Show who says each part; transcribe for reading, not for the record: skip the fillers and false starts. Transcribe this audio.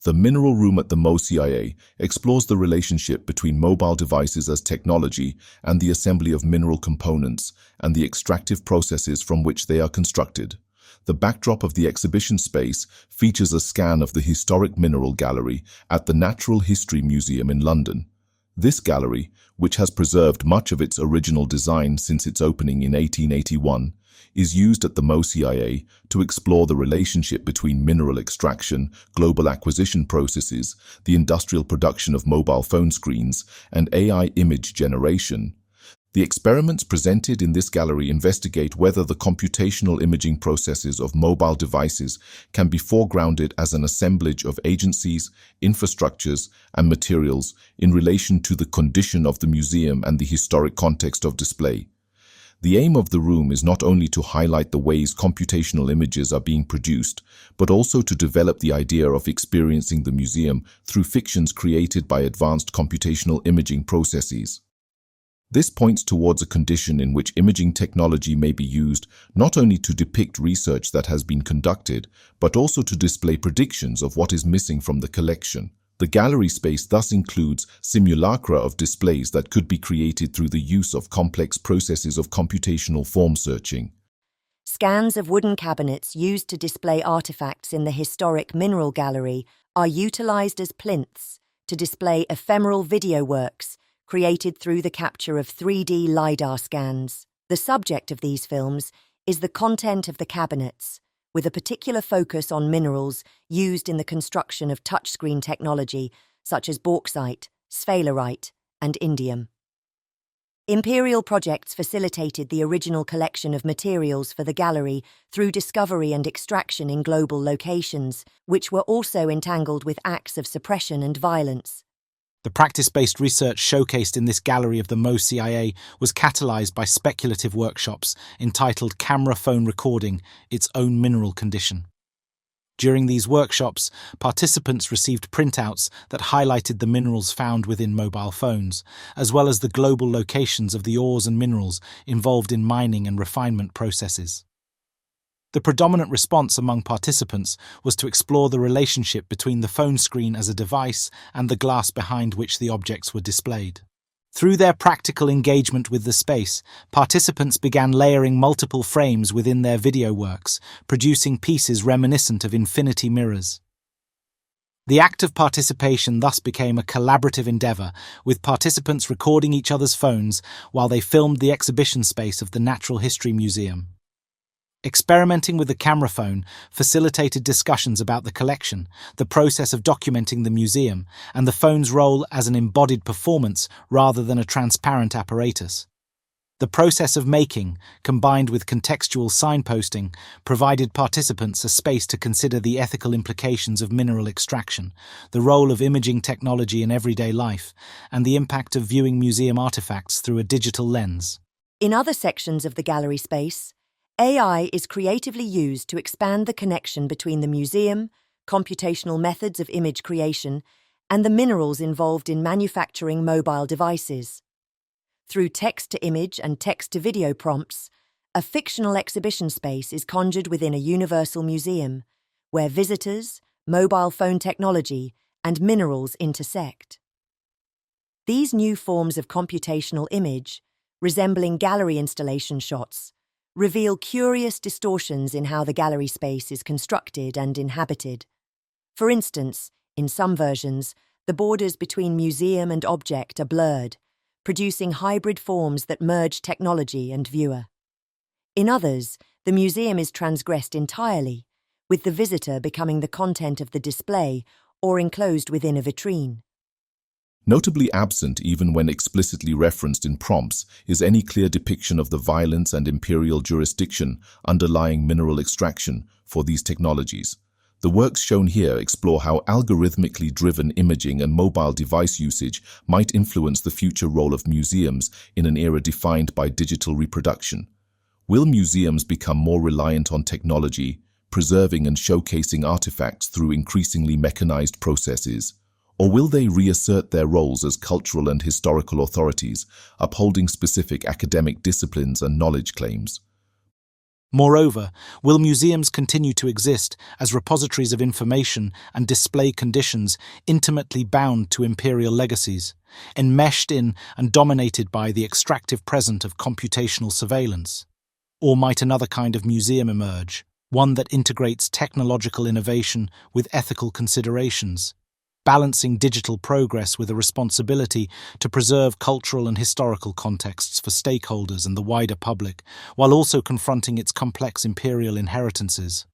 Speaker 1: The Mineral Room at the MoCIA explores the relationship between mobile devices as technology and the assembly of mineral components and the extractive processes from which they are constructed. The backdrop of the exhibition space features a scan of the historic mineral gallery at the Natural History Museum in London. This gallery, which has preserved much of its original design since its opening in 1881, is used at the MoCIA to explore the relationship between mineral extraction, global acquisition processes, the industrial production of mobile phone screens, and AI image generation. The experiments presented in this gallery investigate whether the computational imaging processes of mobile devices can be foregrounded as an assemblage of agencies, infrastructures, and materials in relation to the condition of the museum and the historic context of display. The aim of the room is not only to highlight the ways computational images are being produced, but also to develop the idea of experiencing the museum through fictions created by advanced computational imaging processes. This points towards a condition in which imaging technology may be used not only to depict research that has been conducted, but also to display predictions of what is missing from the collection. The gallery space thus includes simulacra of displays that could be created through the use of complex processes of computational form searching.
Speaker 2: Scans of wooden cabinets used to display artifacts in the historic mineral gallery are utilized as plinths to display ephemeral video works created through the capture of 3D LiDAR scans. The subject of these films is the content of the cabinets, with a particular focus on minerals used in the construction of touchscreen technology such as bauxite, sphalerite, and indium. Imperial projects facilitated the original collection of materials for the gallery through discovery and extraction in global locations, which were also entangled with acts of suppression and violence.
Speaker 3: The practice-based research showcased in this gallery of the MoCIA was catalyzed by speculative workshops entitled Camera Phone Recording: Its Own Mineral Condition. During these workshops, participants received printouts that highlighted the minerals found within mobile phones, as well as the global locations of the ores and minerals involved in mining and refinement processes. The predominant response among participants was to explore the relationship between the phone screen as a device and the glass behind which the objects were displayed. Through their practical engagement with the space, participants began layering multiple frames within their video works, producing pieces reminiscent of infinity mirrors. The act of participation thus became a collaborative endeavor, with participants recording each other's phones while they filmed the exhibition space of the Natural History Museum. Experimenting with the camera phone facilitated discussions about the collection, the process of documenting the museum, and the phone's role as an embodied performance rather than a transparent apparatus. The process of making, combined with contextual signposting, provided participants a space to consider the ethical implications of mineral extraction, the role of imaging technology in everyday life, and the impact of viewing museum artifacts through a digital lens.
Speaker 2: In other sections of the gallery space, AI is creatively used to expand the connection between the museum, computational methods of image creation, and the minerals involved in manufacturing mobile devices. Through text-to-image and text-to-video prompts, a fictional exhibition space is conjured within a universal museum, where visitors, mobile phone technology, and minerals intersect. These new forms of computational image, resembling gallery installation shots, reveal curious distortions in how the gallery space is constructed and inhabited. For instance, in some versions, the borders between museum and object are blurred, producing hybrid forms that merge technology and viewer. In others, the museum is transgressed entirely, with the visitor becoming the content of the display or enclosed within a vitrine.
Speaker 1: Notably absent, even when explicitly referenced in prompts, is any clear depiction of the violence and imperial jurisdiction underlying mineral extraction for these technologies. The works shown here explore how algorithmically driven imaging and mobile device usage might influence the future role of museums in an era defined by digital reproduction. Will museums become more reliant on technology, preserving and showcasing artifacts through increasingly mechanized processes? Or will they reassert their roles as cultural and historical authorities, upholding specific academic disciplines and knowledge claims?
Speaker 3: Moreover, will museums continue to exist as repositories of information and display conditions intimately bound to imperial legacies, enmeshed in and dominated by the extractive present of computational surveillance? Or might another kind of museum emerge, one that integrates technological innovation with ethical considerations, balancing digital progress with a responsibility to preserve cultural and historical contexts for stakeholders and the wider public, while also confronting its complex imperial inheritances?